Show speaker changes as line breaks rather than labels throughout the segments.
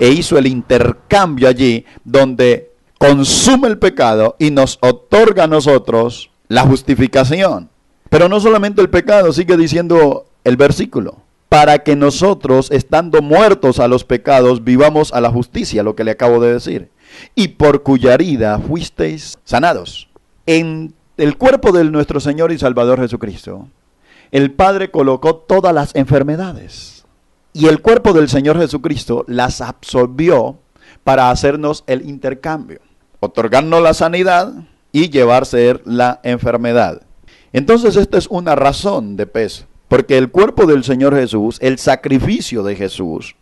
e hizo el intercambio allí donde consume el pecado y nos otorga a nosotros la justificación. Pero no solamente el pecado, sigue diciendo el versículo, para que nosotros, estando muertos a los pecados, vivamos a la justicia, lo que le acabo de decir, y por cuya herida fuisteis sanados. En el cuerpo de nuestro Señor y Salvador Jesucristo, el Padre colocó todas las enfermedades, y el cuerpo del Señor Jesucristo las absorbió para hacernos el intercambio, otorgarnos la sanidad y llevarse la enfermedad. Entonces esta es una razón de peso, porque el cuerpo del Señor Jesús, el sacrificio de Jesús,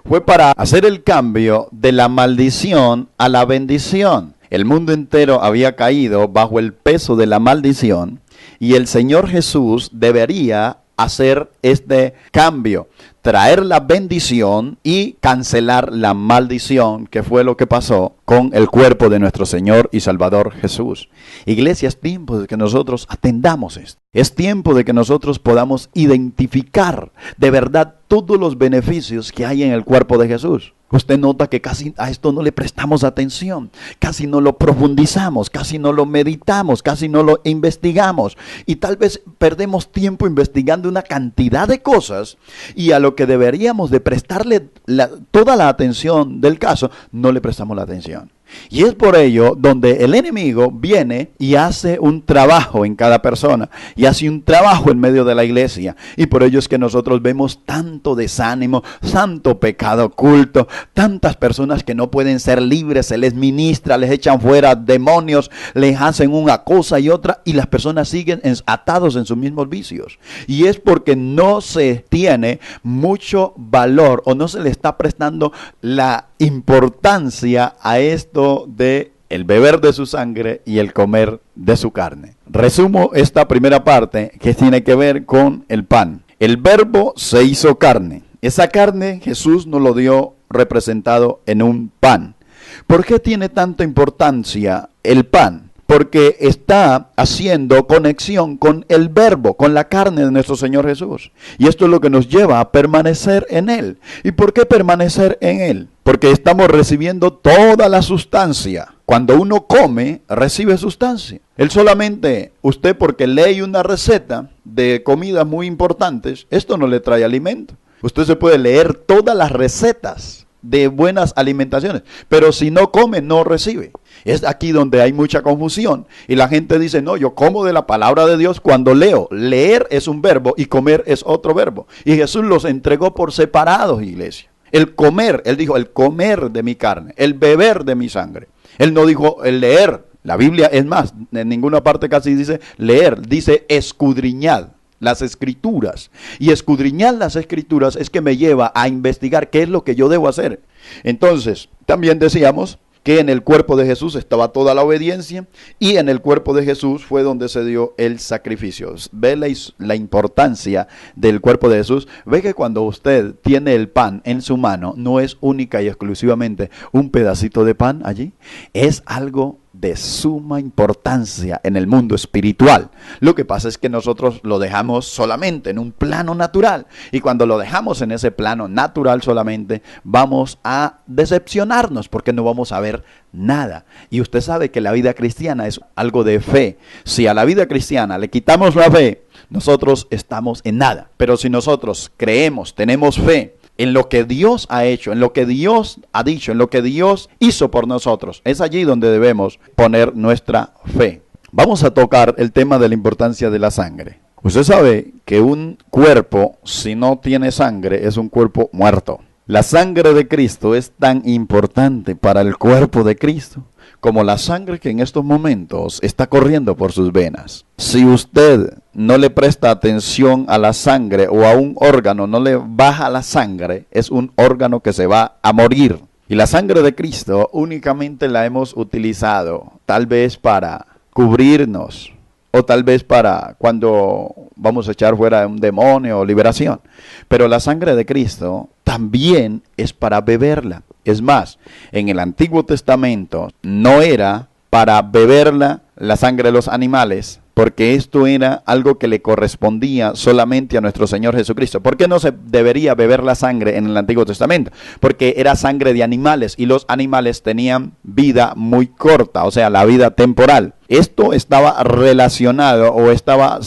fue para hacer el cambio de la maldición a la bendición. El mundo entero había caído bajo el peso de la maldición y el Señor Jesús debería hacer este cambio, traer la bendición y cancelar la maldición, que fue lo que pasó con el cuerpo de nuestro Señor y Salvador Jesús. Iglesia, es tiempo de que nosotros atendamos esto. Es tiempo de que nosotros podamos identificar de verdad todos los beneficios que hay en el cuerpo de Jesús. Usted nota que casi a esto no le prestamos atención, casi no lo profundizamos, casi no lo meditamos, casi no lo investigamos. Y tal vez perdemos tiempo investigando una cantidad de cosas y a lo que deberíamos de prestarle toda la atención del caso, no le prestamos la atención. Y es por ello donde el enemigo viene y hace un trabajo en cada persona y hace un trabajo en medio de la iglesia. Y por ello es que nosotros vemos tanto desánimo, tanto pecado oculto, tantas personas que no pueden ser libres, se les ministra, les echan fuera demonios, les hacen una cosa y otra y las personas siguen atados en sus mismos vicios. Y es porque no se tiene mucho valor o no se le está prestando la importancia a esto de el beber de su sangre y el comer de su carne. Resumo esta primera parte que tiene que ver con el pan. El verbo se hizo carne. Esa carne Jesús nos lo dio representado en un pan. ¿Por qué tiene tanta importancia el pan? Porque está haciendo conexión con el verbo, con la carne de nuestro Señor Jesús. Y esto es lo que nos lleva a permanecer en Él. ¿Y por qué permanecer en Él? Porque estamos recibiendo toda la sustancia. Cuando uno come, recibe sustancia. Él solamente, usted porque lee una receta de comidas muy importantes, esto no le trae alimento. Usted se puede leer todas las recetas de buenas alimentaciones, pero si no come, no recibe. Es aquí donde hay mucha confusión y la gente dice, no, yo como de la palabra de Dios cuando leo. Leer es un verbo y comer es otro verbo. Y Jesús los entregó por separados, iglesia. El comer, Él dijo, el comer de mi carne, el beber de mi sangre. Él no dijo el leer. La Biblia, es más, en ninguna parte casi dice leer, dice escudriñad las escrituras. Y escudriñar las escrituras es que me lleva a investigar qué es lo que yo debo hacer. Entonces, también decíamos que en el cuerpo de Jesús estaba toda la obediencia y en el cuerpo de Jesús fue donde se dio el sacrificio. Ve la importancia del cuerpo de Jesús. Ve que cuando usted tiene el pan en su mano, no es única y exclusivamente un pedacito de pan allí, es algo de suma importancia en el mundo espiritual. Lo que pasa es que nosotros lo dejamos solamente en un plano natural y cuando lo dejamos en ese plano natural solamente vamos a decepcionarnos porque no vamos a ver nada. Y usted sabe que la vida cristiana es algo de fe. Si a la vida cristiana le quitamos la fe, nosotros estamos en nada. Pero si nosotros creemos, tenemos fe en lo que Dios ha hecho, en lo que Dios ha dicho, en lo que Dios hizo por nosotros, es allí donde debemos poner nuestra fe. Vamos a tocar el tema de la importancia de la sangre. Usted sabe que un cuerpo, si no tiene sangre, es un cuerpo muerto. La sangre de Cristo es tan importante para el cuerpo de Cristo como la sangre que en estos momentos está corriendo por sus venas. Si usted no le presta atención a la sangre o a un órgano, no le baja la sangre, es un órgano que se va a morir. Y la sangre de Cristo únicamente la hemos utilizado tal vez para cubrirnos o tal vez para cuando vamos a echar fuera un demonio o liberación. Pero la sangre de Cristo también es para beberla. Es más, en el Antiguo Testamento no era para beberla la sangre de los animales, porque esto era algo que le correspondía solamente a nuestro Señor Jesucristo. ¿Por qué no se debería beber la sangre en el Antiguo Testamento? Porque era sangre de animales y los animales tenían vida muy corta, o sea, la vida temporal. Esto estaba relacionado o estaba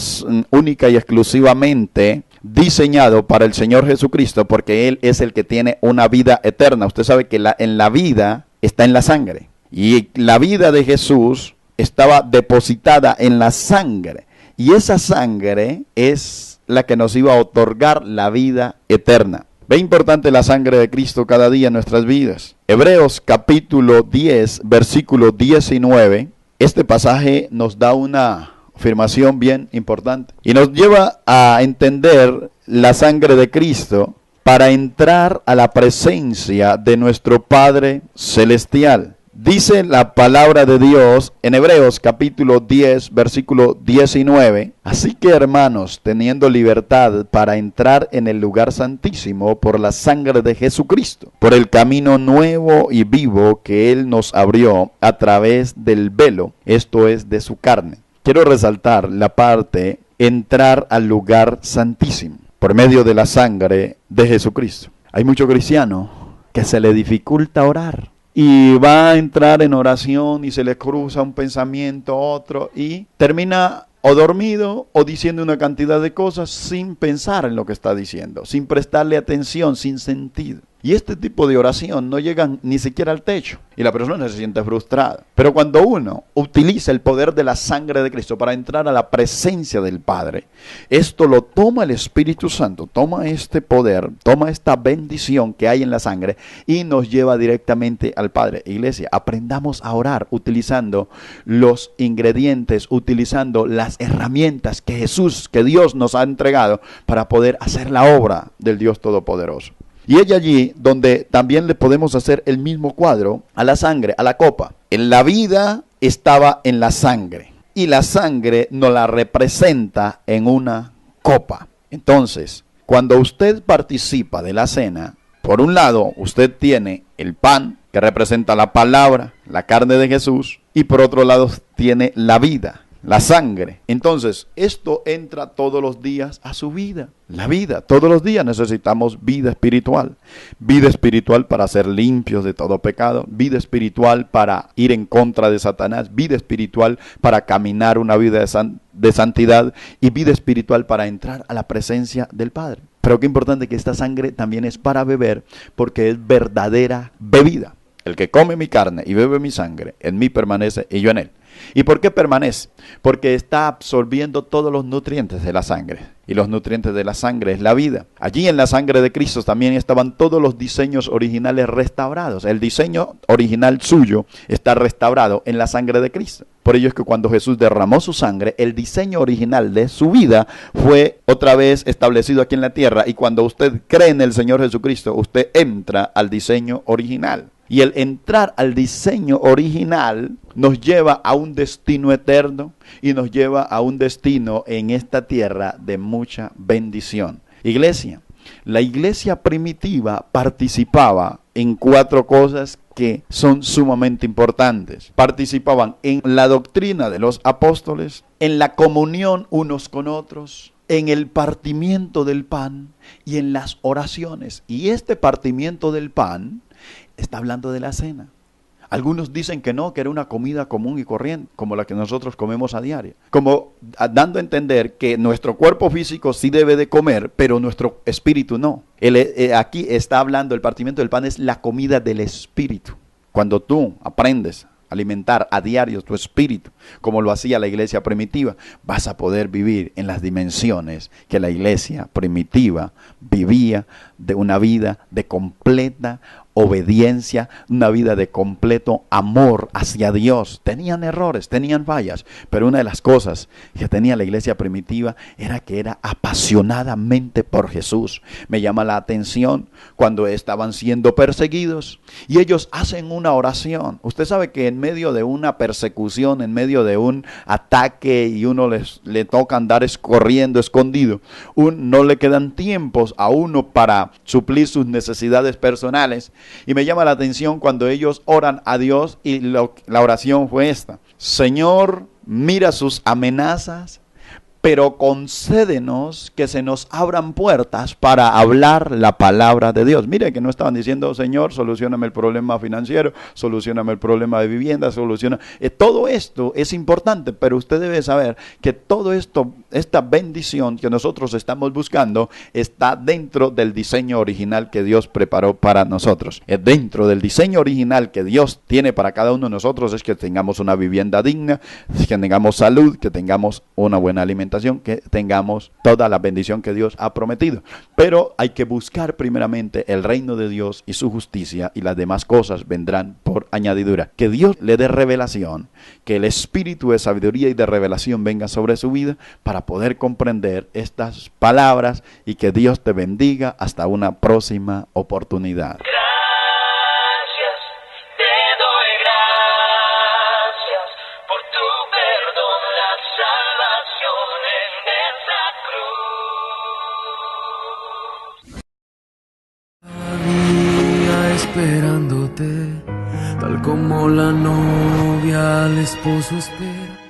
única y exclusivamente diseñado para el Señor Jesucristo, porque Él es el que tiene una vida eterna. Usted sabe que en la vida está en la sangre, y la vida de Jesús estaba depositada en la sangre, y esa sangre es la que nos iba a otorgar la vida eterna. Ve importante la sangre de Cristo cada día en nuestras vidas. Hebreos capítulo 10, versículo 19, este pasaje nos da una afirmación bien importante y nos lleva a entender la sangre de Cristo para entrar a la presencia de nuestro Padre Celestial. Dice la palabra de Dios en Hebreos capítulo 10, versículo 19. Así que, hermanos, teniendo libertad para entrar en el lugar santísimo por la sangre de Jesucristo, por el camino nuevo y vivo que Él nos abrió a través del velo, esto es, de su carne. Quiero resaltar la parte entrar al lugar santísimo por medio de la sangre de Jesucristo. Hay muchos cristianos que se le dificulta orar. Y va a entrar en oración y se le cruza un pensamiento, otro, y termina o dormido o diciendo una cantidad de cosas sin pensar en lo que está diciendo, sin prestarle atención, sin sentido. Y este tipo de oración no llega ni siquiera al techo y la persona se siente frustrada. Pero cuando uno utiliza el poder de la sangre de Cristo para entrar a la presencia del Padre, esto lo toma el Espíritu Santo, toma este poder, toma esta bendición que hay en la sangre y nos lleva directamente al Padre. Iglesia, aprendamos a orar utilizando los ingredientes, utilizando las herramientas que Dios nos ha entregado para poder hacer la obra del Dios Todopoderoso. Y es allí donde también le podemos hacer el mismo cuadro a la sangre, a la copa. En la vida estaba en la sangre y la sangre nos la representa en una copa. Entonces, cuando usted participa de la cena, por un lado usted tiene el pan que representa la palabra, la carne de Jesús, y por otro lado tiene la vida, la sangre. Entonces, esto entra todos los días a su vida. La vida, todos los días necesitamos vida espiritual. Vida espiritual para ser limpios de todo pecado. Vida espiritual para ir en contra de Satanás. Vida espiritual para caminar una vida de santidad. Y vida espiritual para entrar a la presencia del Padre. Pero qué importante que esta sangre también es para beber, porque es verdadera bebida. El que come mi carne y bebe mi sangre, en mí permanece y yo en él. ¿Y por qué permanece? Porque está absorbiendo todos los nutrientes de la sangre. Y los nutrientes de la sangre es la vida. Allí en la sangre de Cristo también estaban todos los diseños originales restaurados. El diseño original suyo está restaurado en la sangre de Cristo. Por ello es que cuando Jesús derramó su sangre, el diseño original de su vida fue otra vez establecido aquí en la tierra. Y cuando usted cree en el Señor Jesucristo, usted entra al diseño original. Y el entrar al diseño original nos lleva a un destino eterno y nos lleva a un destino en esta tierra de mucha bendición. Iglesia, la iglesia primitiva participaba en 4 cosas que son sumamente importantes. Participaban en la doctrina de los apóstoles, en la comunión unos con otros, en el partimiento del pan y en las oraciones. Y este partimiento del pan está hablando de la cena. Algunos dicen que no, que era una comida común y corriente, como la que nosotros comemos a diario. Como dando a entender que nuestro cuerpo físico sí debe de comer, pero nuestro espíritu no. Aquí está hablando, el partimiento del pan es la comida del espíritu. Cuando tú aprendes a alimentar a diario tu espíritu, como lo hacía la iglesia primitiva, vas a poder vivir en las dimensiones que la iglesia primitiva vivía, de una vida de completa obediencia, una vida de completo amor hacia Dios. Tenían errores, tenían fallas, pero una de las cosas que tenía la iglesia primitiva era que era apasionadamente por Jesús. Me llama la atención cuando estaban siendo perseguidos y ellos hacen una oración. Usted sabe que en medio de una persecución, en medio de un ataque y uno le toca andar corriendo escondido, no le quedan tiempos a uno para suplir sus necesidades personales. Y me llama la atención cuando ellos oran a Dios y la oración fue esta: Señor, mira sus amenazas, pero concédenos que se nos abran puertas para hablar la palabra de Dios. Mire que no estaban diciendo, Señor, solucioname el problema financiero, solucioname el problema de vivienda, soluciona. Todo esto es importante, pero usted debe saber que todo esto, esta bendición que nosotros estamos buscando, está dentro del diseño original que Dios preparó para nosotros. Dentro del diseño original que Dios tiene para cada uno de nosotros es que tengamos una vivienda digna, que tengamos salud, que tengamos una buena alimentación, que tengamos toda la bendición que Dios ha prometido. Pero hay que buscar primeramente el reino de Dios y su justicia, y las demás cosas vendrán por añadidura. Que Dios le dé revelación, que el espíritu de sabiduría y de revelación venga sobre su vida para poder comprender estas palabras, y que Dios te bendiga hasta una próxima oportunidad.
Esperándote, tal como la novia al esposo espera.